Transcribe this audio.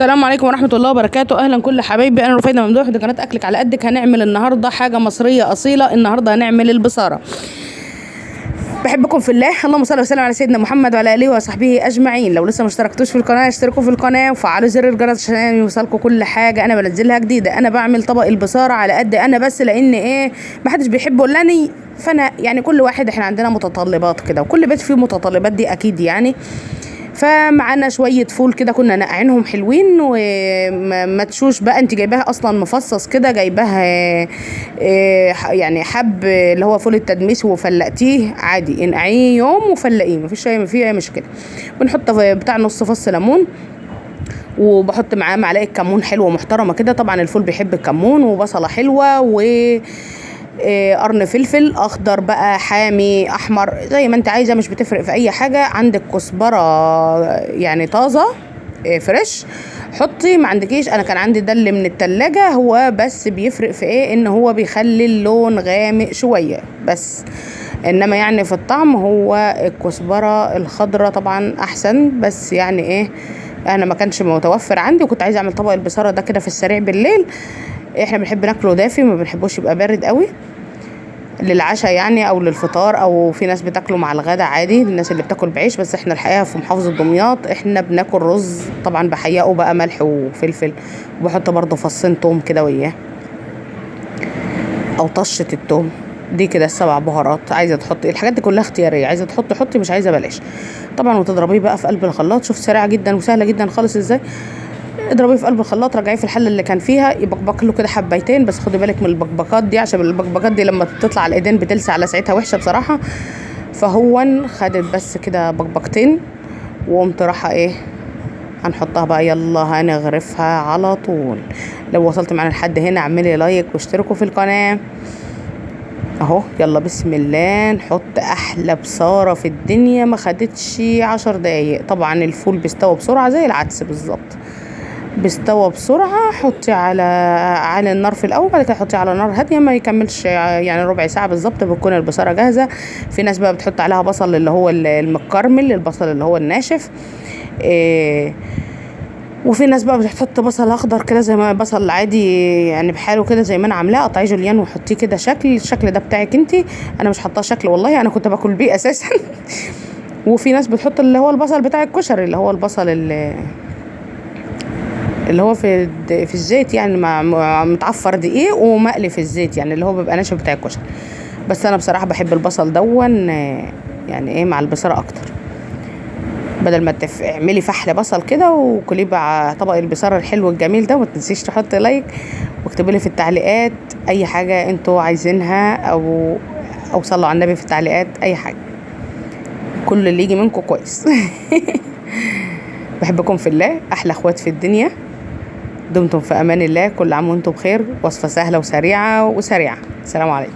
السلام عليكم ورحمة الله وبركاته. أهلا كل حبايبي، أنا رفيدة ممدوح، دي قناة أكلك على قدك. هنعمل النهاردة حاجة مصرية أصيلة. النهاردة هنعمل البصارة. بحبكم في الله، اللهم صل وسلم على سيدنا محمد وعلى آله وصحبه أجمعين. لو لسه ما اشتركتوش في القناة اشتركوا في القناة وفعلوا زر الجرس عشان يوصلكم كل حاجة أنا بنزلها جديدة. أنا بعمل طبق البصارة على قد أنا بس، لأن ما حدش بيحبه إلا أنا. فأنا يعني كل واحد احنا عندنا متطلبات كده، وكل بيت فيه متطلبات دي أكيد يعني. فمعانا شويه فول كده كنا نقعينهم حلوين، وما تشوش بقى انت جايباها اصلا مفصص كده، جايباها يعني حب اللي هو فول التدميس وفلقتيه عادي، انقعيه يوم وفلقيه مفيش اي مشكله. بنحط بتاع نص فص ليمون، وبحط معاه معلقه كمون حلوه محترمه كده. طبعا الفول بيحب الكمون، وبصله حلوه، و قرن فلفل اخضر بقى، حامي، احمر، زي ما انت عايزه، مش بتفرق في اي حاجه. عندك كزبره يعني طازه فريش حطي، ما عندكيش انا كان عندي ده اللي من التلاجة. هو بس بيفرق في ايه؟ ان هو بيخلي اللون غامق شويه بس، انما يعني في الطعم هو الكزبره الخضراء طبعا احسن. بس يعني ايه، انا ما كانش متوفر عندي، وكنت عايزه اعمل طبق البصاره ده كده في السريع بالليل. احنا بنحب ناكله دافي، ما بنحبوش يبقى بارد قوي للعشاء يعني، او للفطار، او في ناس بتاكله مع الغدا عادي، الناس اللي بتاكل بعيش. بس احنا الحقيقه في محافظه دمياط احنا بناكل رز، طبعا بحيقه بقى ملح وفلفل، وبحط برضه فصين توم كده وياه، او طشه التوم دي كده، السبع بهارات. عايزه تحطي الحاجات دي كلها اختياريه، عايزه تحطي حطي، مش عايزه بلاش طبعا. وتضربيه بقى في قلب الخلاط. شوف سريعه جدا وسهله جدا خالص ازاي. اضربيه في قلب الخلاط، رجعيه في الحله اللي كان فيها، يبقبق له كده حبايتين بس. خدي بالك من البقبقات دي، عشان البقبقات دي لما تطلع على الايدين بتلسع لسعتها وحشه بصراحه. فهو خدت بس كده بقبقتين، وقمت رايحه ايه، هنحطها بقى، يلا هنغرفها على طول. لو وصلت معانا لحد هنا اعملي لايك واشتركوا في القناه اهو. يلا بسم الله، نحط احلى بصاره في الدنيا. ما خدتش 10 دقايق. طبعا الفول بيستوى بسرعه زي العدس بالظبط، بيستوى بسرعه. حطي على النار في الاول، بعد كده حطي على نار هاديه، ما يكملش يعني ربع ساعه بالظبط بتكون البصاره جاهزه. في ناس بقى بتحط عليها بصل اللي هو المكرمل، البصل اللي هو الناشف، وفي ناس بقى بتحط بصل اخضر كده زي ما بصل عادي يعني بحاله كده، زي ما انا عاملاه. قطعيه جوليان وحطيه كده الشكل ده بتاعك انتي. انا مش حاطاه شكل والله، انا كنت باكل بيه اساسا. وفي ناس بتحط اللي هو البصل بتاع الكشري، اللي هو البصل اللي هو في الزيت يعني، متعفر دقيق ومقلي في الزيت يعني، اللي هو بيبقى ناشف بتاع الكشري. بس انا بصراحه بحب البصل دون يعني ايه، مع البصاره اكتر. بدل ما اعملي فحل بصل كده وكليه بقى طبق البصاره الحلو الجميل ده. وما تنسيش تحطي لايك، واكتبوا لي في التعليقات اي حاجه انتوا عايزينها، او صلوا على النبي في التعليقات اي حاجه، كل اللي يجي منكم كويس. بحبكم في الله، احلى اخوات في الدنيا. دمتم في امان الله، كل عام وانتم بخير. وصفه سهله وسريعه. السلام عليكم.